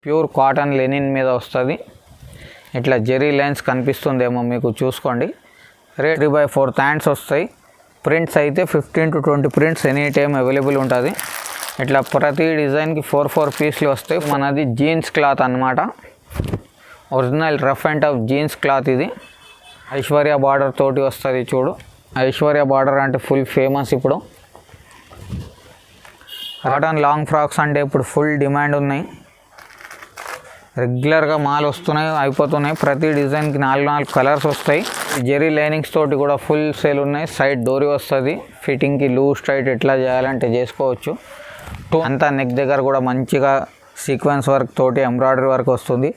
Pure cotton Lenin మీద వస్తుంది. ఇట్లా జెరీ లైన్స్ కనిపిస్తుందేమో మీకు, చూసుకోండి. రేట్ 3/4 హ్యాండ్స్ వస్తాయి. ప్రింట్స్ అయితే 15 to 20 prints any time available ఉంటుంది. ఇట్లా ప్రతి డిజైన్కి 4 పీస్లు వస్తాయి. మనది జీన్స్ క్లాత్ అన్నమాట. Original rough and tough jeans cloth ఇది. ఐశ్వర్య బార్డర్ తోటి వస్తుంది చూడు. ఐశ్వర్య బార్డర్ అంటే ఫుల్ ఫేమస్ ఇప్పుడు. కాటన్ లాంగ్ ఫ్రాక్స్ అంటే ఇప్పుడు ఫుల్ డిమాండ్ ఉన్నాయి. రెగ్యులర్గా మాల్ వస్తున్నాయి, అయిపోతున్నాయి. ప్రతి డిజైన్కి 4 కలర్స్ వస్తాయి. జెరీ లైనింగ్స్ తోటి కూడా ఫుల్ సేల్ ఉన్నాయి. సైడ్ డోరీ వస్తుంది. ఫిట్టింగ్కి లూజ్ టైట్ ఎట్లా చేయాలంటే చేసుకోవచ్చు. అంతా నెక్ దగ్గర కూడా మంచిగా సీక్వెన్స్ వర్క్ తోటి ఎంబ్రాయిడరీ వర్క్ వస్తుంది.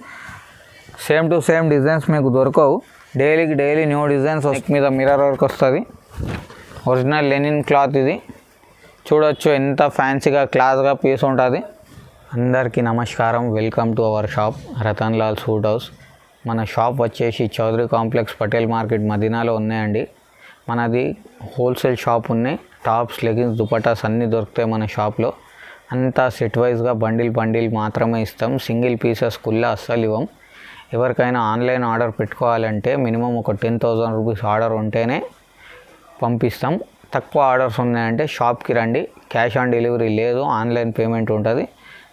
సేమ్ టు సేమ్ డిజైన్స్ మీకు దొరకవు. డైలీ న్యూ డిజైన్స్ మీద మిర్రర్ వర్క్ వస్తుంది. ఒరిజినల్ లెనిన్ క్లాత్ ఇది. చూడొచ్చు ఎంత ఫ్యాన్సీగా క్లాస్గా పీస్ ఉంటుంది. అందరికీ నమస్కారం. Welcome to our shop Ratan Lal suit house. మన షాప్ వచ్చేసి చౌదరి కాంప్లెక్స్ పటేల్ మార్కెట్ మదీనాలో ఉన్నాయండి. మనది హోల్సేల్ షాప్ ఉన్నాయి. టాప్స్, లెగిన్స్, దుపటాస్ అన్నీ దొరుకుతాయి మన షాప్లో. అంతా సెట్ వైజ్గా బండిల్ మాత్రమే ఇస్తాం. సింగిల్ పీసెస్ కుల్లా అస్సలు ఇవ్వం. ఎవరికైనా ఆన్లైన్ ఆర్డర్ పెట్టుకోవాలంటే మినిమం ఒక 10,000 రూపీస్ ఆర్డర్ ఉంటేనే పంపిస్తాం. తక్కువ ఆర్డర్స్ ఉన్నాయంటే షాప్కి రండి. క్యాష్ ఆన్ డెలివరీ లేదు, ఆన్లైన్ పేమెంట్ ఉంటుంది.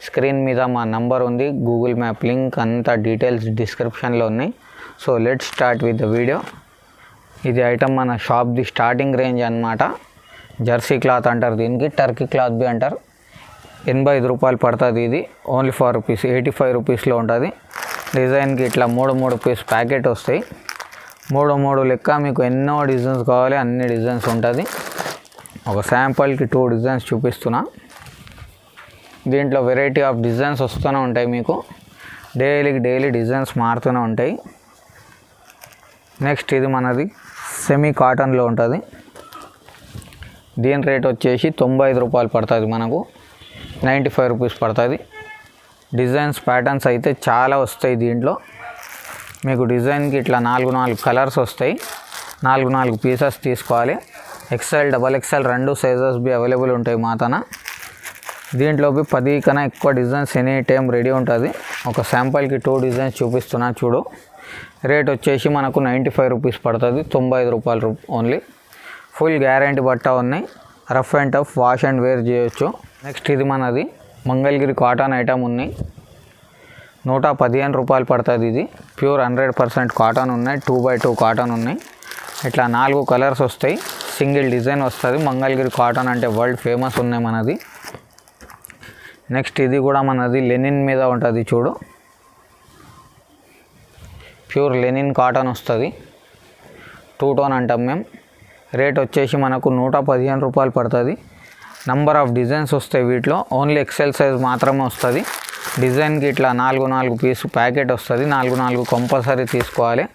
స్క్రీన్ మీద మా నంబర్ ఉంది, గూగుల్ మ్యాప్ లింక్ అంతా డీటెయిల్స్ డిస్క్రిప్షన్లో ఉన్నాయి. So let start with the video. ఇది ఐటమ్ మన షాప్ది స్టార్టింగ్ రేంజ్ అన్నమాట. జెర్సీ క్లాత్ అంటారు దీనికి, టర్కీ క్లాత్ బి అంటారు. 85 రూపాయలు పడుతుంది. ఇది ఓన్లీ 4 రూపీస్, 85 రూపీస్లో ఉంటుంది. డిజైన్కి ఇట్లా 3 పీస్ ప్యాకెట్ వస్తాయి. 3 లెక్క మీకు ఎన్నో డిజైన్స్ కావాలి అన్ని డిజైన్స్ ఉంటుంది. ఒక శాంపుల్కి 2 డిజైన్స్ చూపిస్తున్నా. దీంట్లో వెరైటీ ఆఫ్ డిజైన్స్ వస్తూనే ఉంటాయి మీకు. డైలీ డిజైన్స్ మారుతూనే ఉంటాయి. నెక్స్ట్ ఇది మనది సెమీ కాటన్లో ఉంటుంది. దీని రేట్ వచ్చేసి 95 రూపాయలు పడుతుంది. మనకు 95 రూపీస్ పడుతుంది. డిజైన్స్ ప్యాటర్న్స్ అయితే చాలా వస్తాయి దీంట్లో. మీకు డిజైన్కి ఇట్లా 4 కలర్స్ వస్తాయి. 4 పీసెస్ తీసుకోవాలి. XL, XXL 2 sizes be available ఉంటాయి మా తన. దీంట్లో 10 కన్నా ఎక్కువ డిజైన్స్ ఎనీ టైం రెడీ ఉంటుంది. ఒక శాంపుల్కి 2 డిజైన్స్ చూపిస్తున్నా చూడు. రేట్ వచ్చేసి మనకు 95 రూపీస్ పడుతుంది. 95 రూపాయలు ఓన్లీ. ఫుల్ గ్యారంటీ బట్ట ఉన్నాయి. Rough and tough wash and wear చేయొచ్చు. నెక్స్ట్ ఇది మనది మంగళగిరి కాటన్ ఐటమ్ ఉన్నాయి. 115 రూపాయలు పడుతుంది. ఇది ప్యూర్ 100% కాటన్ ఉన్నాయి. 2x2 కాటన్ ఉన్నాయి. ఇట్లా 4 కలర్స్ వస్తాయి. సింగిల్ డిజైన్ వస్తుంది. మంగళగిరి కాటన్ అంటే వరల్డ్ ఫేమస్ ఉన్నాయి మనది. నెక్స్ట్ ఇది కూడా మనది లెనిన్ మీద ఉంటుంది చూడు. ప్యూర్ లెనిన్ కాటన్ వస్తుంది. 2 టోన్ అంటాం మేము. రేట్ వచ్చేసి మనకు 115 రూపాయలు పడుతుంది. నంబర్ ఆఫ్ డిజైన్స్ వస్తాయి వీటిలో. ఓన్లీ XL సైజ్ మాత్రమే వస్తుంది. డిజైన్కి ఇట్లా 4 పీసు ప్యాకెట్ వస్తుంది. 4 కంపల్సరీ తీసుకోవాలి.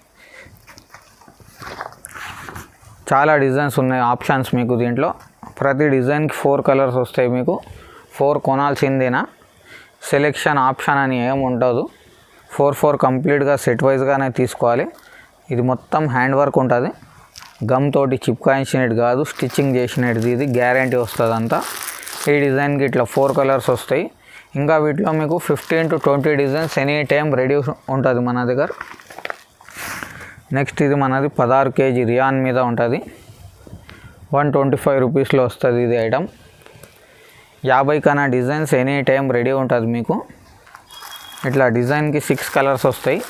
చాలా డిజైన్స్ ఉన్నాయి, ఆప్షన్స్ మీకు దీంట్లో. ప్రతి డిజైన్కి 4 కలర్స్ వస్తాయి మీకు. 4 కొనాల్సిందేనా, సెలెక్షన్ ఆప్షన్ అని ఏమి ఉండదు. 4 కంప్లీట్గా సెట్ వైజ్గానే తీసుకోవాలి. ఇది మొత్తం హ్యాండ్ వర్క్ ఉంటుంది. గమ్ తోటి చిప్కాయించినట్టు కాదు, స్టిచ్చింగ్ చేసినట్టు. ఇది గ్యారంటీ వస్తుంది అంతా. ఈ డిజైన్కి ఇట్లా 4 కలర్స్ వస్తాయి. ఇంకా వీటిలో మీకు 15 to 20 designs any time ready ఉంటుంది మన దగ్గర. నెక్స్ట్ ఇది మనది 16 kg రియాన్ మీద ఉంటుంది. 125 రూపీస్లో వస్తుంది ఇది ఐటమ్. 50 కన్నా డిజైన్స్ ఎనీ టైం రెడీ ఉంటుంది మీకు. ఇట్లా డిజైన్కి 6 కలర్స్ వస్తాయి.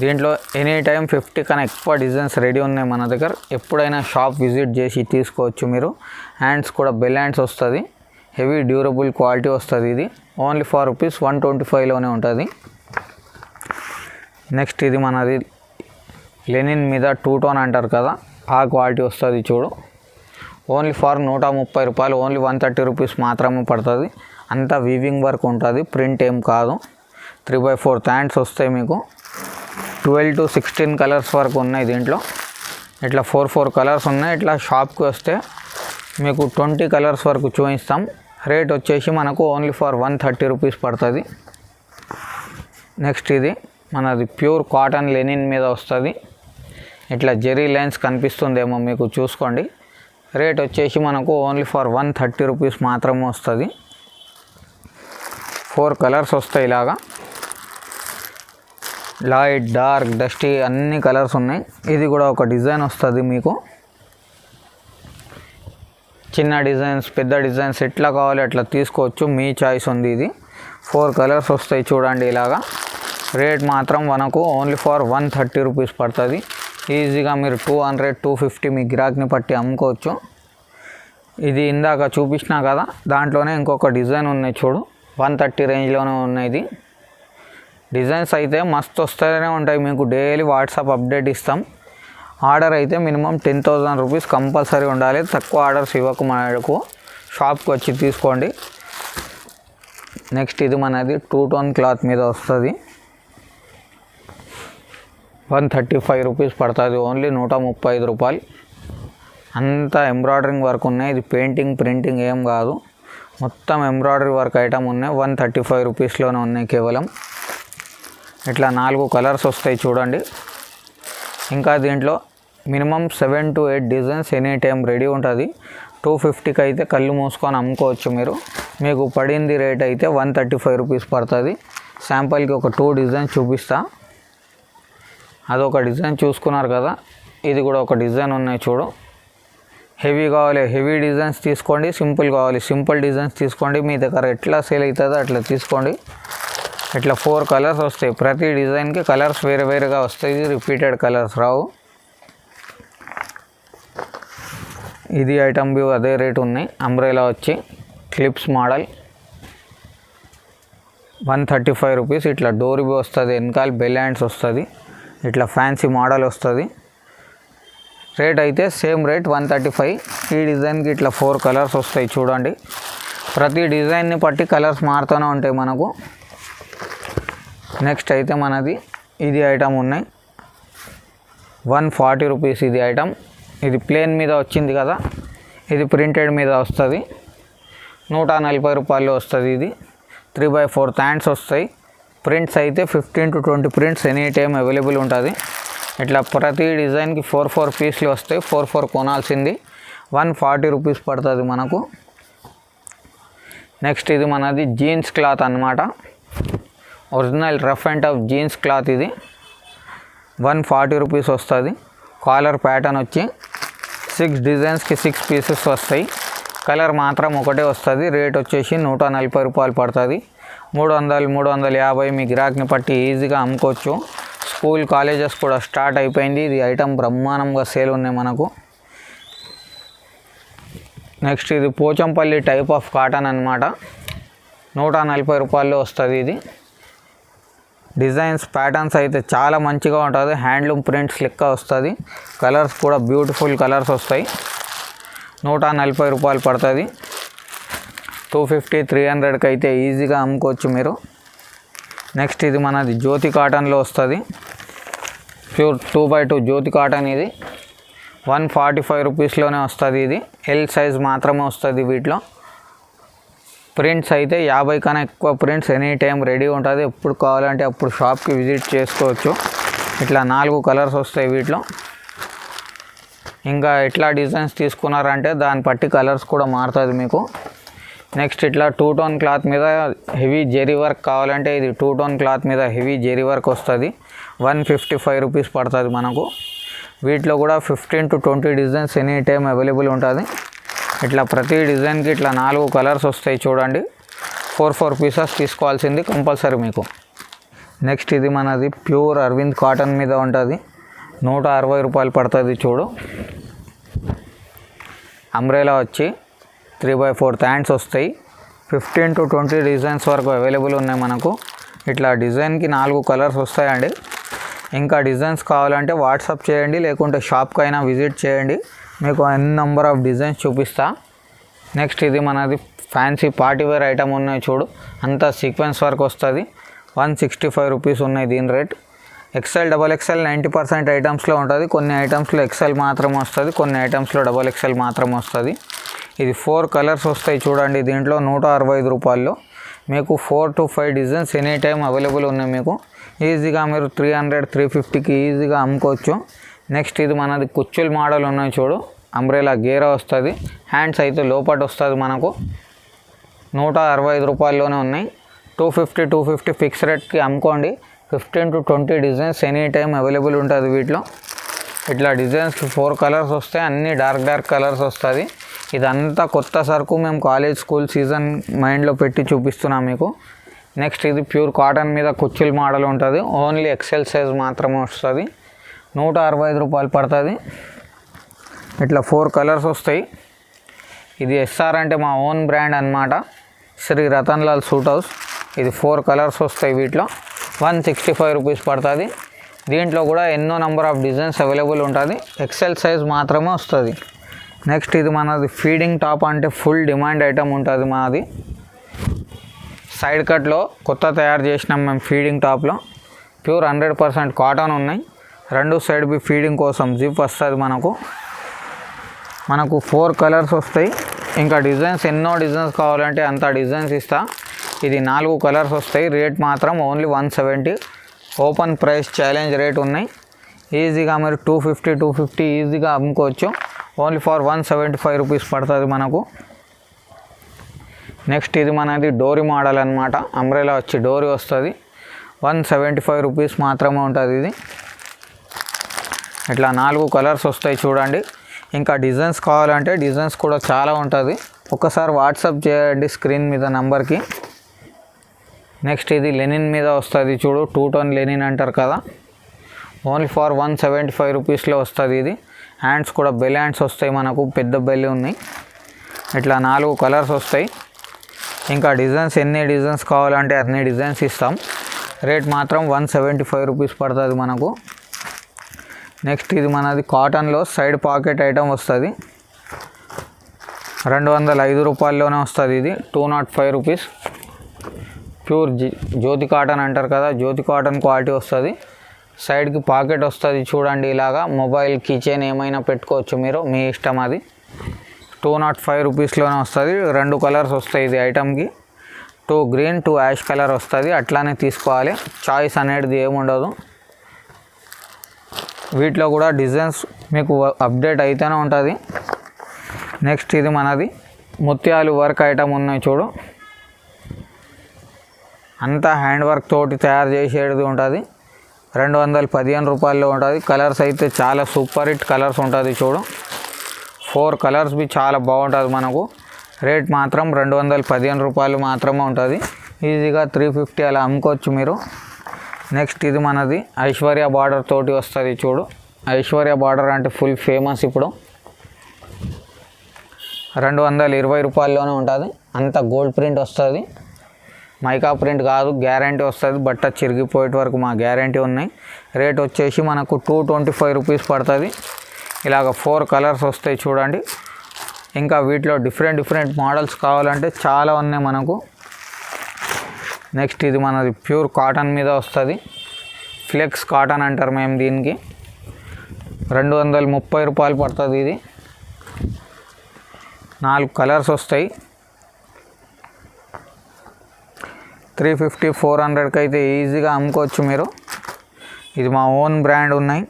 దీంట్లో ఎనీ టైం 50 కన్నా ఎక్కువ డిజైన్స్ రెడీ ఉన్నాయి మన దగ్గర. ఎప్పుడైనా షాప్ విజిట్ చేసి తీసుకోవచ్చు మీరు. హ్యాండ్స్ కూడా బెల్ హ్యాండ్స్ వస్తుంది. హెవీ డ్యూరబుల్ క్వాలిటీ వస్తుంది. ఇది ఓన్లీ 4 రూపీస్, 125లోనే ఉంటుంది. నెక్స్ట్ ఇది మనది లెనిన్ మీద 2 టోన్ అంటారు కదా, ఆ క్వాలిటీ వస్తుంది చూడు. ఓన్లీ ఫర్ 130 రూపాయలు, ఓన్లీ 130 రూపీస్ మాత్రమే పడుతుంది. అంతా వీవింగ్ వర్క్ ఉంటుంది, ప్రింట్ ఏం కాదు. 3/4 హ్యాండ్స్ వస్తాయి మీకు. 12 to 16 కలర్స్ వరకు ఉన్నాయి దీంట్లో. ఇట్లా 4 కలర్స్ ఉన్నాయి. ఇట్లా షాప్కి వస్తే మీకు 20 కలర్స్ వరకు చూపిస్తాం. రేట్ వచ్చేసి మనకు ఓన్లీ ఫర్ 130 రూపీస్ పడుతుంది. నెక్స్ట్ ఇది మనది ప్యూర్ కాటన్ లెనిన్ మీద వస్తుంది. ఇట్లా జెరీ లైన్స్ కనిపిస్తుందేమో మీకు, చూసుకోండి. రేట్ వచ్చేసి మనకు ఓన్లీ ఫర్ 130 రూపీస్ మాత్రమే వస్తుంది. 4 కలర్స్ వస్తాయి ఇలాగా. లైట్, డార్క్, డస్టీ అన్ని కలర్స్ ఉన్నాయి. ఇది కూడా ఒక డిజైన్ వస్తుంది మీకు. చిన్న డిజైన్స్, పెద్ద డిజైన్స్ ఎట్లా కావాలి అట్లా తీసుకోవచ్చు, మీ చాయిస్ ఉంది. ఇది 4 కలర్స్ వస్తాయి చూడండి ఇలాగా. రేట్ మాత్రం మనకు ఓన్లీ ఫర్ 130 రూపీస్ పడుతుంది. ఈజీగా మీరు 200, 250 మీ గిరాక్ని పట్టి అమ్ముకోవచ్చు. ఇది ఇందాక చూపించినా కదా, దాంట్లోనే ఇంకొక డిజైన్ ఉన్నాయి చూడు, 130 రేంజ్లోనే ఉన్నాయి. ఇది డిజైన్స్ అయితే మస్తు వస్తూనే ఉంటాయి మీకు. డైలీ వాట్సాప్ అప్డేట్ ఇస్తాం. ఆర్డర్ అయితే మినిమం 10,000 రూపీస్ కంపల్సరీ ఉండాలి. తక్కువ ఆర్డర్స్ ఇవ్వకు మనకు, షాప్కి వచ్చి తీసుకోండి. నెక్స్ట్ ఇది మనది 2 టోన్ క్లాత్ మీద వస్తుంది. 135 రూపీస్ పడుతుంది. ఓన్లీ 135 రూపాయలు. అంతా ఎంబ్రాయిడరింగ్ వర్క్ ఉన్నాయి. ఇది పెయింటింగ్, ప్రింటింగ్ ఏం కాదు, మొత్తం ఎంబ్రాయిడరీ వర్క్ ఐటమ్ ఉన్నాయి. 135 రూపీస్లోనే ఉన్నాయి కేవలం. ఇట్లా 4 కలర్స్ వస్తాయి చూడండి. ఇంకా దీంట్లో minimum 7 to 8 designs any time ready ఉంటుంది. 250కి అయితే కళ్ళు మూసుకొని అమ్ముకోవచ్చు మీరు. మీకు పడింది రేట్ అయితే 135 రూపీస్ పడుతుంది. శాంపుల్కి ఒక 2 డిజైన్స్ చూపిస్తా. అదొక డిజైన్ చూసుకున్నారు కదా, ఇది కూడా ఒక డిజైన్ ఉన్నాయి చూడు. హెవీ కావాలి హెవీ డిజైన్స్ తీసుకోండి, సింపుల్ కావాలి సింపుల్ డిజైన్స్ తీసుకోండి. మీ దగ్గర ఎట్లా సేల్ అవుతుందో అట్లా తీసుకోండి. ఇట్లా 4 కలర్స్ వస్తాయి. ప్రతి డిజైన్కి కలర్స్ వేరే వేరేగా వస్తాయి, రిపీటెడ్ కలర్స్ రావు. ఇది ఐటమ్ వ్యూ అదే రేట్ ఉన్నాయి. అంబ్రెలా వచ్చి క్లిప్స్ మోడల్ 135 రూపీస్. ఇట్లా డోర్ వ్యూ వస్తుంది, వెనకాల బెల్ హ్యాండ్స్ వస్తుంది, ఇట్లా ఫ్యాన్సీ మోడల్ వస్తుంది. రేట్ అయితే సేమ్ రేట్ 135. ఈ డిజైన్కి ఇట్లా 4 కలర్స్ వస్తాయి చూడండి. ప్రతి డిజైన్ని బట్టి కలర్స్ మారుతూనే ఉంటాయి మనకు. నెక్స్ట్ అయితే మనది ఇది ఐటమ్ ఉన్నాయి 140 రూపీస్. ఇది ఐటమ్, ఇది ప్లేన్ మీద వచ్చింది కదా, ఇది ప్రింటెడ్ మీద వస్తుంది. 140 రూపాయలు వస్తుంది. ఇది 3/4 హ్యాండ్స్ వస్తాయి. ప్రింట్స్ అయితే 15 to 20 prints any time available ఉంటుంది. ఇట్లా ప్రతి డిజైన్కి 4 పీస్లు వస్తాయి. 4 కొనాల్సింది. 140 రూపీస్ పడుతుంది మనకు. నెక్స్ట్ ఇది మనది జీన్స్ క్లాత్ అన్నమాట. Original rough and tough jeans cloth. ఇది 140 రూపీస్ వస్తుంది. కాలర్ ప్యాటర్న్ వచ్చి 6 డిజైన్స్కి 6 పీసెస్ వస్తాయి. కలర్ మాత్రం ఒకటే వస్తుంది. రేట్ వచ్చేసి 140 రూపాయలు పడుతుంది. 300, 350 మీ గిరాక్ని పట్టి ఈజీగా అమ్ముకోవచ్చు. స్కూల్, కాలేజెస్ కూడా స్టార్ట్ అయిపోయింది. ఇది ఐటమ్ బ్రహ్మాండంగా సేల్ ఉన్నాయి మనకు. నెక్స్ట్ ఇది పోచంపల్లి టైప్ ఆఫ్ కాటన్ అన్నమాట. 140 రూపాయల్లో వస్తుంది. ఇది డిజైన్స్, ప్యాటర్న్స్ అయితే చాలా మంచిగా ఉంటుంది. హ్యాండ్లూమ్ ప్రింట్స్ లెక్క వస్తుంది. కలర్స్ కూడా బ్యూటిఫుల్ కలర్స్ వస్తాయి. 140 రూపాయలు పడుతుంది. 250, 300కి అయితే ఈజీగా అమ్ముకోవచ్చు మీరు. నెక్స్ట్ ఇది మనది జ్యోతి కాటన్లో వస్తుంది. ప్యూర్ 2x2 జ్యోతి కాటన్. ఇది 145 రూపీస్లోనే వస్తుంది. ఇది ఎల్ సైజ్ మాత్రమే వస్తుంది. వీటిలో ప్రింట్స్ అయితే 50 కన్నా ఎక్కువ ప్రింట్స్ ఎనీ టైం రెడీ ఉంటుంది. ఎప్పుడు కావాలంటే అప్పుడు షాప్కి విజిట్ చేసుకోవచ్చు. ఇట్లా 4 కలర్స్ వస్తాయి వీటిలో. ఇంకా ఎట్లా డిజైన్స్ తీసుకున్నారంటే దాన్ని బట్టి కలర్స్ కూడా మారుతుంది మీకు. నెక్స్ట్ ఇట్లా 2 టోన్ క్లాత్ మీద హెవీ జెరీ వర్క్ కావాలంటే ఇది 2 టోన్ క్లాత్ మీద హెవీ జెరీ వర్క్ వస్తుంది. 155 రూపీస్ పడుతుంది మనకు. వీటిలో కూడా 15 to 20 designs any time available ఉంటుంది. ఇట్లా ప్రతి డిజైన్కి ఇట్లా 4 కలర్స్ వస్తాయి చూడండి. 4 పీసెస్ తీసుకోవాల్సింది కంపల్సరీ మీకు. నెక్స్ట్ ఇది మనది ప్యూర్ అరవింద్ కాటన్ మీద ఉంటుంది. 160 రూపాయలు పడుతుంది చూడు. అంబ్రెలా వచ్చి 3/4 హ్యాండ్స్ వస్తాయి. 15 to 20 డిజైన్స్ వరకు అవైలబుల్ ఉన్నాయి మనకు. ఇట్లా డిజైన్కి 4 కలర్స్ వస్తాయండి. ఇంకా డిజైన్స్ కావాలంటే వాట్సాప్ చేయండి, లేకుంటే షాప్కి అయినా విజిట్ చేయండి. మీకు ఎన్ని నెంబర్ ఆఫ్ డిజైన్స్ చూపిస్తా. నెక్స్ట్ ఇది మనది ఫ్యాన్సీ పార్టీవేర్ ఐటమ్ ఉన్నాయి చూడు. అంతా సీక్వెన్స్ వర్క్ వస్తుంది. 165 రూపీస్ ఉన్నాయి దీని రేట్. XL, XXL 90% ఐటమ్స్లో ఉంటుంది. కొన్ని ఐటమ్స్లో XL మాత్రమే వస్తుంది, కొన్ని ఐటమ్స్లో XXL మాత్రమే వస్తుంది. ఇది 4 కలర్స్ వస్తాయి చూడండి. దీంట్లో 165 రూపాయల్లో మీకు 4 to 5 designs any time available ఉన్నాయి మీకు. ఈజీగా మీరు 300, 350కి ఈజీగా అమ్ముకోవచ్చు. నెక్స్ట్ ఇది మనది కుచ్చుల్ మోడల్ ఉన్నాయి చూడు. అంబ్రెలా గేరా వస్తుంది. హ్యాండ్స్ అయితే లోపట వస్తుంది మనకు. 165 రూపాయల్లోనే ఉన్నాయి. 250 ఫిక్స్ రేట్కి అమ్ముకోండి. 15 to 20 designs any time available ఉంటుంది వీటిలో. ఇట్లా డిజైన్స్కి 4 కలర్స్ వస్తాయి, అన్నీ డార్క్ కలర్స్ వస్తుంది. ఇదంతా కొత్త సరుకు, మేము కాలేజ్ స్కూల్ సీజన్ మైండ్లో పెట్టి చూపిస్తున్నాం మీకు. నెక్స్ట్ ఇది ప్యూర్ కాటన్ మీద కుచ్చిల్ మోడల్ ఉంటుంది, ఓన్లీ ఎక్సెల్ సైజ్ మాత్రమే వస్తుంది. 165 రూపాయలు పడుతుంది. ఇట్లా 4 కలర్స్ వస్తాయి. ఇది ఎస్ఆర్ అంటే మా ఓన్ బ్రాండ్ అన్నమాట, శ్రీ రతన్ లాల్ సూట్ హౌస్. ఇది 4 కలర్స్ వస్తాయి వీటిలో. 165 రూపీస్ పడుతుంది. దీంట్లో కూడా ఎన్నో నెంబర్ ఆఫ్ డిజైన్స్ అవైలబుల్ ఉంటుంది, ఎక్సెల్ సైజ్ మాత్రమే వస్తుంది. నెక్స్ట్ ఇది మనది ఫీడింగ్ టాప్ అంటే ఫుల్ డిమాండ్ ఐటమ్ ఉంటుంది మనది. సైడ్ కట్లో కొత్త తయారు చేసినాం మేము ఫీడింగ్ టాప్లో. ప్యూర్ 100% కాటన్ ఉన్నాయి. 2 సైడ్ బి ఫీడింగ్ కోసం జిప్ వస్తుంది మనకు 4 కలర్స్ వస్తాయి. ఇంకా డిజైన్స్ ఎన్నో డిజైన్స్ కావాలంటే అంత డిజైన్స్ ఇస్తా. ఇది 4 కలర్స్ వస్తాయి. రేట్ మాత్రం only 170. Open price challenge rate ఉన్నాయి. ఈజీగా మీరు 250 ఈజీగా అమ్ముకోవచ్చు. ఓన్లీ ఫర్ 175 రూపీస్ పడుతుంది మనకు. నెక్స్ట్ ఇది మనది డోరీ మోడల్ అనమాట, అంబ్రెలా వచ్చి డోరీ వస్తుంది. 175 రూపీస్ మాత్రమే ఉంటుంది ఇది. ఇట్లా 4 కలర్స్ వస్తాయి చూడండి. ఇంకా డిజైన్స్ కావాలంటే డిజైన్స్ కూడా చాలా ఉంటుంది, ఒకసారి వాట్సాప్ చేయండి స్క్రీన్ మీద నంబర్కి. నెక్స్ట్ ఇది లెనిన్ మీద వస్తుంది చూడు, 2 టోన్ లెనిన్ అంటారు కదా, ఓన్లీ ఫర్ 175 రూపీస్లో వస్తుంది ఇది. హ్యాండ్స్ కూడా బెల్ హ్యాండ్స్ వస్తాయి మనకు, పెద్ద బెల్ ఉన్నాయి. ఇట్లా 4 కలర్స్ వస్తాయి. ఇంకా డిజైన్స్ ఎన్ని డిజైన్స్ కావాలంటే అన్ని డిజైన్స్ ఇస్తాం. రేట్ మాత్రం 175 రూపీస్ పడుతుంది మనకు. నెక్స్ట్ ఇది మనది కాటన్లో సైడ్ పాకెట్ ఐటమ్ వస్తుంది, 205 రూపాయల్లోనే వస్తుంది ఇది. 205 రూపీస్. ప్యూర్ జ్యోతి కాటన్ అంటారు కదా, జ్యోతి కాటన్ క్వాలిటీ వస్తుంది. సైడ్కి పాకెట్ వస్తుంది చూడండి, ఇలాగా మొబైల్ కిచెన్ ఏమైనా పెట్టుకోవచ్చు మీరు, మీ ఇష్టం అది. 205 రూపీస్లోనే వస్తుంది. 2 కలర్స్ వస్తాయి ఇది ఐటమ్కి, 2 గ్రీన్ 2 యాష్ కలర్ వస్తుంది. అట్లానే తీసుకోవాలి, చాయిస్ అనేది ఏముండదు. వీటిలో కూడా డిజైన్స్ మీకు అప్డేట్ అయితేనే ఉంటుంది. నెక్స్ట్ ఇది మనది ముత్యాలు వర్క్ ఐటమ్ ఉన్నాయి చూడు, అంతా హ్యాండ్ వర్క్ తోటి తయారు చేసేది ఉంటుంది. 215 రూపాయల్లో ఉంటుంది. కలర్స్ అయితే చాలా సూపర్ హిట్ కలర్స్ ఉంటుంది చూడు, 4 కలర్స్ బి చాలా బాగుంటుంది మనకు. రేట్ మాత్రం 215 రూపాయలు మాత్రమే ఉంటుంది. ఈజీగా 350 అలా అమ్ముకోవచ్చు మీరు. నెక్స్ట్ ఇది మనది ఐశ్వర్య బార్డర్ తోటి వస్తుంది చూడు, ఐశ్వర్య బార్డర్ అంటే ఫుల్ ఫేమస్ ఇప్పుడు. 220 రూపాయల్లోనే ఉంటుంది. అంత గోల్డ్ ప్రింట్ వస్తుంది, మైకా ప్రింట్ కాదు, గ్యారంటీ వస్తుంది. బట్ట చిరిగిపోయేట వరకు మా గ్యారంటీ ఉన్నాయి. రేట్ వచ్చేసి మనకు 225 రూపీస్ పడుతుంది. ఇలాగ 4 కలర్స్ వస్తాయి చూడండి. ఇంకా వీటిలో డిఫరెంట్ మోడల్స్ కావాలంటే చాలా ఉన్నాయి మనకు. నెక్స్ట్ ఇది మనది ప్యూర్ కాటన్ మీద వస్తుంది, ఫ్లెక్స్ కాటన్ అంటారు మేము దీనికి. 230 రూపాయలు పడుతుంది ఇది. 4 కలర్స్ వస్తాయి. 350 400కి అయితే ఈజీగా అమ్ముకోవచ్చు మీరు. ఇది మా ఓన్ బ్రాండ్ ఉన్నాయి.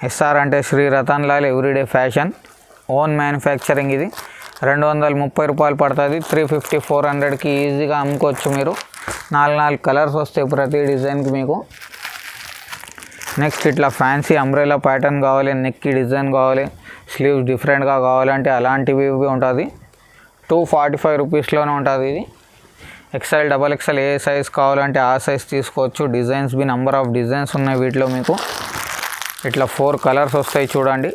ఎస్ఆర్ అంటే Shri Ratan Lal everyday fashion, own manufacturing ఇది. 230 రూపాయలు పడుతుంది. 350 400కి ఈజీగా అమ్ముకోవచ్చు మీరు. 4 కలర్స్ వస్తాయి ప్రతి డిజైన్కి మీకు. నెక్స్ట్ ఇట్లా ఫ్యాన్సీ అంబ్రెలా ప్యాటర్న్ కావాలి, నెక్కి డిజైన్ కావాలి, స్లీవ్స్ డిఫరెంట్గా కావాలంటే అలాంటివి ఉంటుంది. 245 రూపీస్లోనే ఉంటుంది ఇది. ఎక్స్ఎల్ XXL ఏ సైజ్ కావాలంటే ఆ సైజ్ తీసుకోవచ్చు. డిజైన్స్ బి నెంబర్ ఆఫ్ డిజైన్స్ ఉన్నాయి వీటిలో మీకు. ఇట్లా 4 కలర్స్ వస్తాయి చూడండి.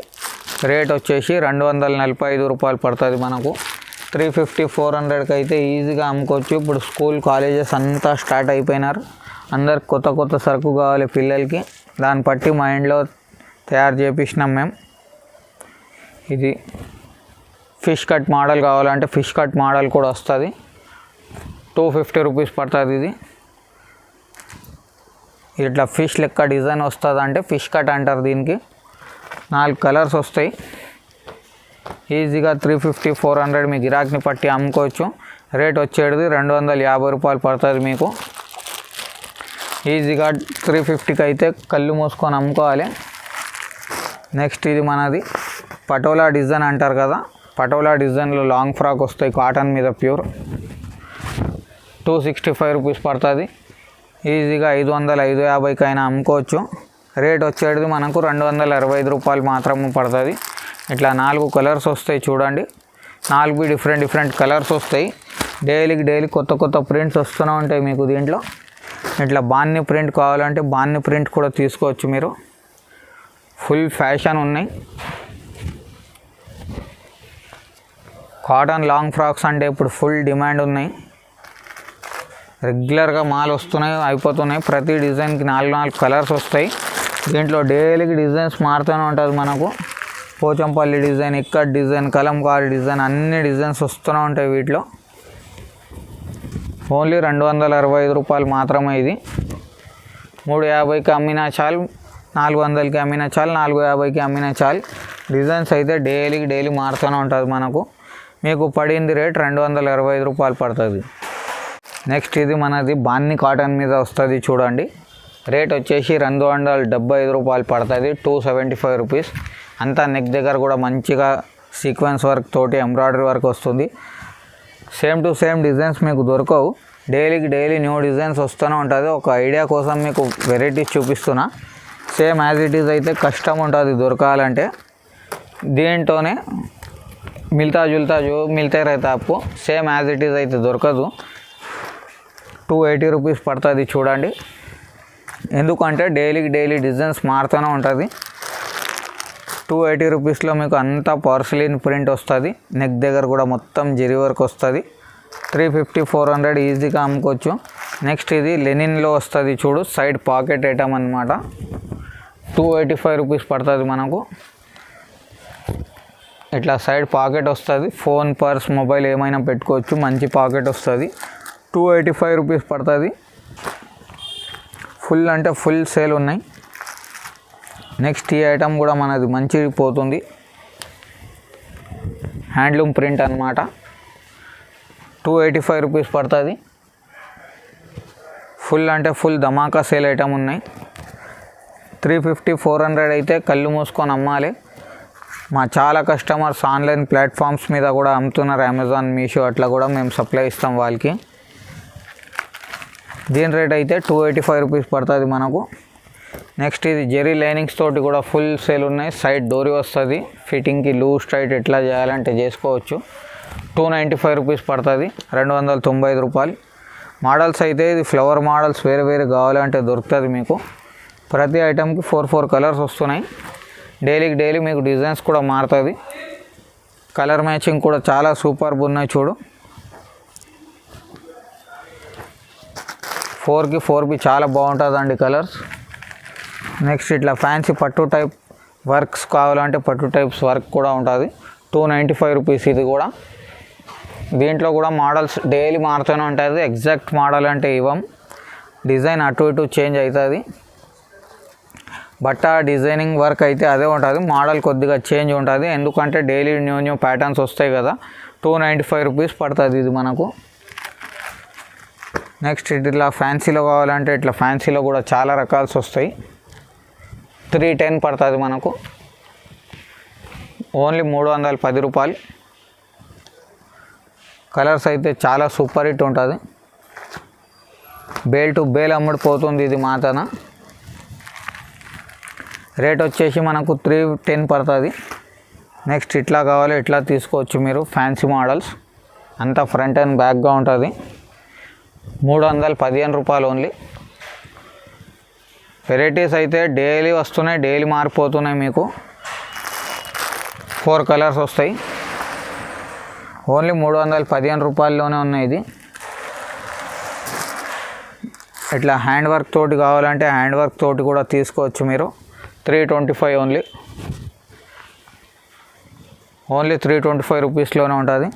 రేట్ వచ్చేసి 245 రూపాయలు పడుతుంది మనకు. 350 400కి అయితే ఈజీగా అమ్ముకోవచ్చు. ఇప్పుడు స్కూల్ కాలేజెస్ అంతా స్టార్ట్ అయిపోయినారు, అందరికి కొత్త సరుకు కావాలి పిల్లలకి, దాన్ని బట్టి మైండ్లో తయారు చేపించినాం మేము. ఇది ఫిష్ కట్ మోడల్ కావాలంటే ఫిష్ కట్ మోడల్ కూడా వస్తుంది. 250 రూపీస్ పడుతుంది ఇది. ఇట్లా ఫిష్ లెక్క డిజైన్ వస్తుంది అంటే ఫిష్ కట్ అంటారు దీనికి. 4 కలర్స్ వస్తాయి. ఈజీగా 350 400 మీ గిరాక్ని పట్టి అమ్ముకోవచ్చు. రేట్ వచ్చేది 250 రూపాయలు పడుతుంది మీకు. ఈజీగా 350కి అయితే కళ్ళు మూసుకొని అమ్ముకోవాలి. నెక్స్ట్ ఇది మనది పటోలా డిజైన్ అంటారు కదా, పటోలా డిజైన్లో లాంగ్ ఫ్రాక్ వస్తాయి కాటన్ మీద ప్యూర్. 265 రూపీస్ పడుతుంది. ఈజీగా 500 550కి అయినా అమ్ముకోవచ్చు. రేట్ వచ్చేది మనకు 265 రూపాయలు మాత్రమే పడుతుంది. ఇట్లా 4 కలర్స్ వస్తాయి చూడండి. 4 డిఫరెంట్ కలర్స్ వస్తాయి. డైలీ కొత్త ప్రింట్స్ వస్తూనే ఉంటాయి మీకు దీంట్లో. ఇట్లా బాన్ని ప్రింట్ కావాలంటే బాన్ని ప్రింట్ కూడా తీసుకోవచ్చు మీరు. ఫుల్ ఫ్యాషన్ ఉన్నాయి. కాటన్ లాంగ్ ఫ్రాక్స్ అంటే ఇప్పుడు ఫుల్ డిమాండ్ ఉన్నాయి. రెగ్యులర్గా మాల్ వస్తున్నాయి, అయిపోతున్నాయి. ప్రతి డిజైన్కి 4 కలర్స్ వస్తాయి. దీంట్లో డైలీకి డిజైన్స్ మారుతూనే ఉంటుంది మనకు. పోచంపల్లి డిజైన్, ఇక్కడ డిజైన్, కలంకారీ డిజైన్, అన్ని డిజైన్స్ వస్తూనే ఉంటాయి వీటిలో. ఓన్లీ 265 రూపాయలు మాత్రమే. ఇది 350కి అమ్మినా చాలు, 400కి అమ్మినా చాలు, 450కి అమ్మినా చాలు. డిజైన్స్ అయితే డైలీ మారుతూనే ఉంటుంది మనకు. మీకు పడింది రేట్ 265 రూపాయలు పడుతుంది. నెక్స్ట్ ఇది మనది బాన్ని కాటన్ మీద వస్తుంది చూడండి. రేట్ వచ్చేసి 275 రూపాయలు పడుతుంది. 275 రూపీస్. అంతా నెక్ దగ్గర కూడా మంచిగా సీక్వెన్స్ వర్క్ తోటి ఎంబ్రాయిడరీ వర్క్ వస్తుంది. సేమ్ టు సేమ్ డిజైన్స్ మీకు దొరకవు. డైలీ న్యూ డిజైన్స్ వస్తూనే ఉంటుంది. ఒక ఐడియా కోసం మీకు వెరైటీస్ చూపిస్తున్నా. సేమ్ యాజ్ ఇట్ ఈజ్ అయితే కష్టం ఉంటుంది దొరకాలంటే. దీంట్లోనే మిల్తా జుల్తా జో మిల్తే రైతే ఆపు సేమ్ యాజ్ ఇట్ ఈజ్ అయితే దొరకదు. 280 రూపీస్ పడుతుంది చూడండి. ఎందుకంటే డైలీ డిజైన్స్ మారుతూనే ఉంటుంది. 280 రూపీస్లో మీకు అంతా పార్సిలిన్ ప్రింట్ వస్తుంది. నెక్ దగ్గర కూడా మొత్తం జెరీ వర్క్ వస్తుంది. 350 400 ఈజీగా అమ్ముకోవచ్చు. నెక్స్ట్ ఇది లెనిన్లో వస్తుంది చూడు. సైడ్ పాకెట్ ఐటమ్ అనమాట. 285 రూపీస్ పడుతుంది మనకు. ఇట్లా సైడ్ పాకెట్ వస్తుంది. ఫోన్, పర్స్, మొబైల్ ఏమైనా పెట్టుకోవచ్చు. మంచి పాకెట్ వస్తుంది. 285 రూపీస్ పడుతుంది. ఫుల్ అంటే ఫుల్ సేల్ ఉన్నాయి. నెక్స్ట్ ఈ ఐటమ్ కూడా మనది మంచి పోతుంది. హ్యాండ్లూమ్ ప్రింట్ అనమాట. 285 రూపీస్ పడుతుంది. ఫుల్ అంటే ఫుల్ ధమాకా సేల్ ఐటమ్ ఉన్నాయి. 350 400 అయితే కళ్ళు మూసుకొని అమ్మాలి. మా చాలా కస్టమర్స్ ఆన్లైన్ ప్లాట్ఫామ్స్ మీద కూడా అమ్ముతున్నారు. అమెజాన్, మీషో అట్లా కూడా మేము సప్లై ఇస్తాం వాళ్ళకి. దీని రేట్ అయితే 285 రూపీస్ పడుతుంది మనకు. నెక్స్ట్ ఇది జెరీ లైనింగ్స్ తోటి కూడా ఫుల్ సేల్ ఉన్నాయి. సైడ్ డోరీ వస్తుంది. ఫిట్టింగ్కి లూజ్ టైట్ ఎట్లా చేయాలంటే చేసుకోవచ్చు. 295 రూపీస్ పడుతుంది. 295 రూపాయలు. మోడల్స్ అయితే ఇది ఫ్లవర్ మోడల్స్ వేరే కావాలంటే దొరుకుతుంది మీకు. ప్రతి ఐటమ్కి 4 కలర్స్ వస్తున్నాయి. డైలీ మీకు డిజైన్స్ కూడా మారుతుంది. కలర్ మ్యాచింగ్ కూడా చాలా సూపర్గా ఉన్నాయి చూడు. 4కి 4 చాలా బాగుంటుందండి కలర్స్. నెక్స్ట్ ఇట్లా ఫ్యాన్సీ పట్టు టైప్ వర్క్స్ కావాలంటే పట్టు టైప్స్ వర్క్ కూడా ఉంటుంది. 295 రూపీస్ ఇది కూడా. దీంట్లో కూడా మోడల్స్ డైలీ మారుతూనే ఉంటుంది. ఎగ్జాక్ట్ మోడల్ అంటే ఇవ్వం. డిజైన్ అటు ఇటు చేంజ్ అవుతుంది. బట్ట డిజైనింగ్ వర్క్ అయితే అదే ఉంటుంది. మోడల్ కొద్దిగా చేంజ్ ఉంటుంది. ఎందుకంటే డైలీ న్యూ ప్యాటర్న్స్ వస్తాయి కదా. 295 రూపీస్ పడుతుంది ఇది మనకు. నెక్స్ట్ ఇట్లా ఫ్యాన్సీలో కావాలంటే ఇట్లా ఫ్యాన్సీలో కూడా చాలా రకాల్స్ వస్తాయి. 310 పడుతుంది మనకు. ఓన్లీ 310 రూపాయలు. కలర్స్ అయితే చాలా సూపర్ హిట్ ఉంటుంది. బేల్ టు బేల్ అమ్ముడిపోతుంది ఇది మాతన. రేట్ వచ్చేసి మనకు 310 పడుతుంది. నెక్స్ట్ ఇట్లా కావాలి ఇట్లా తీసుకోవచ్చు మీరు. ఫ్యాన్సీ మోడల్స్ అంతా ఫ్రంట్ అండ్ బ్యాక్గా ఉంటుంది. 315 రూపాయలు ఓన్లీ. వెరైటీస్ అయితే డైలీ వస్తున్నాయి, డైలీ మారిపోతున్నాయి. మీకు 4 కలర్స్ వస్తాయి. ఓన్లీ 315 రూపాయల్లోనే ఉన్నాయి. ఇది ఇట్లా హ్యాండ్ వర్క్ తోటి కావాలంటే హ్యాండ్ వర్క్ తోటి కూడా తీసుకోవచ్చు మీరు. 325 ఓన్లీ 325 రూపీస్లోనే ఉంటుంది.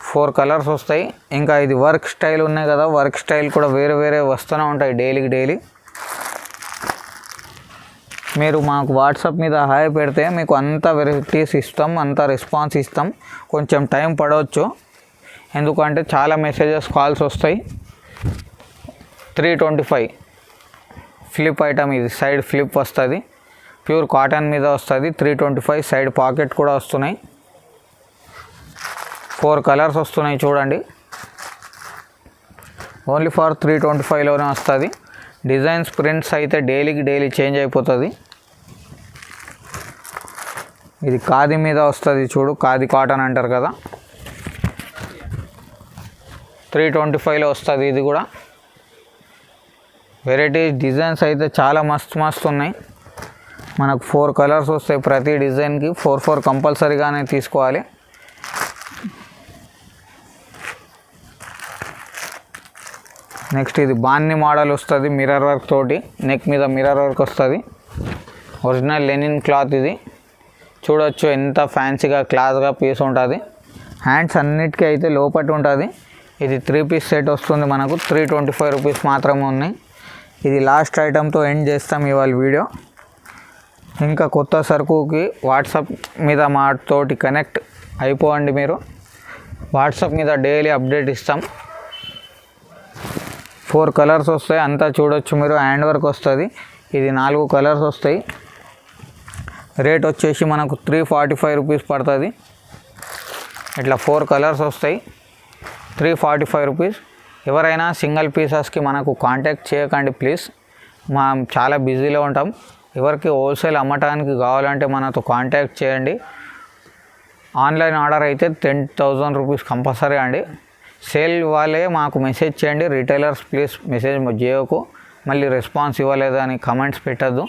4 కలర్స్ వస్తాయి. ఇంకా ఇది వర్క్ స్టైల్ ఉన్నాయి కదా, వర్క్ స్టైల్ కూడా వేరే వస్తూనే ఉంటాయి డైలీ. మీరు మాకు వాట్సాప్ మీద హాయ్ పెడితే మీకు అంత వెరైటీస్ ఇస్తాం, అంత రెస్పాన్స్ ఇస్తాం. కొంచెం టైం పడవచ్చు ఎందుకంటే చాలా మెసేజెస్, కాల్స్ వస్తాయి. 325 ఫ్లిప్ ఐటమ్ ఇది. సైడ్ ఫ్లిప్ వస్తుంది. ప్యూర్ కాటన్ మీద వస్తుంది. 325 సైడ్ పాకెట్ కూడా వస్తున్నాయి. 4 కలర్స్ వస్తున్నాయి చూడండి. ఓన్లీ ఫర్ 325లోనే వస్తుంది. డిజైన్స్ ప్రింట్స్ అయితే డైలీ చేంజ్ అయిపోతుంది. ఇది ఖాదీ మీద వస్తుంది చూడు, ఖాదీ కాటన్ అంటారు కదా, 325లో వస్తుంది. ఇది కూడా వెరైటీ డిజైన్స్ అయితే చాలా మస్తు ఉన్నాయి. మనకు 4 కలర్స్ వస్తాయి. ప్రతి డిజైన్కి 4 కంపల్సరీగానే తీసుకోవాలి. నెక్స్ట్ ఇది బాన్ని మోడల్ వస్తుంది, మిర్రర్ వర్క్ తోటి, నెక్ మీద మిర్రర్ వర్క్ వస్తుంది. ఒరిజినల్ లెనిన్ క్లాత్ ఇది. చూడొచ్చు ఎంత ఫ్యాన్సీగా క్లాస్గా పీస్ ఉంటుంది. హ్యాండ్స్ అన్నిటికీ అయితే లోపటి ఉంటుంది. ఇది 3 పీస్ సెట్ వస్తుంది. మనకు 325 రూపీస్ మాత్రమే ఉన్నాయి. ఇది లాస్ట్ ఐటెంతో ఎండ్ చేస్తాం ఇవాళ వీడియో. ఇంకా కొత్త సరుకుకి వాట్సాప్ మీద మాతోటి కనెక్ట్ అయిపోండి. మీరు వాట్సాప్ మీద డైలీ అప్డేట్ ఇస్తాం. 4 కలర్స్ వస్తాయి. అంతా చూడొచ్చు మీరు. హ్యాండ్ వర్క్ వస్తుంది. ఇది 4 కలర్స్ వస్తాయి. రేట్ వచ్చేసి మనకు 345 రూపీస్ పడుతుంది. ఇట్లా 4 కలర్స్ వస్తాయి, 345 రూపీస్. ఎవరైనా సింగిల్ పీసెస్కి మనకు కాంటాక్ట్ చేయకండి ప్లీజ్. చాలా బిజీలో ఉంటాం. ఎవరికి హోల్సేల్ అమ్మటానికి కావాలంటే మనతో కాంటాక్ట్ చేయండి. ఆన్లైన్ ఆర్డర్ అయితే 10,000 రూపీస్ కంపల్సరీ అండి. సేల్ వాళ్ళే మాకు మెసేజ్ చేయండి. రిటైలర్స్ ప్లీజ్ మెసేజ్ చేయకు, మళ్ళీ రెస్పాన్స్ ఇవ్వలేదని కమెంట్స్ పెట్టద్దు.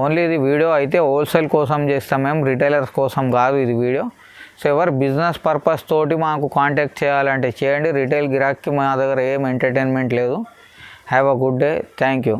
ఓన్లీ ఇది వీడియో అయితే హోల్సేల్ కోసం చేస్తాం మేము, రిటైలర్స్ కోసం కాదు ఇది వీడియో. సో ఎవరు బిజినెస్ పర్పస్ తోటి మాకు కాంటాక్ట్ చేయాలంటే చేయండి. రిటైల్ గిరాక్కి మా దగ్గర ఏం ఎంటర్టైన్మెంట్ లేదు. Have a good day. Thank you.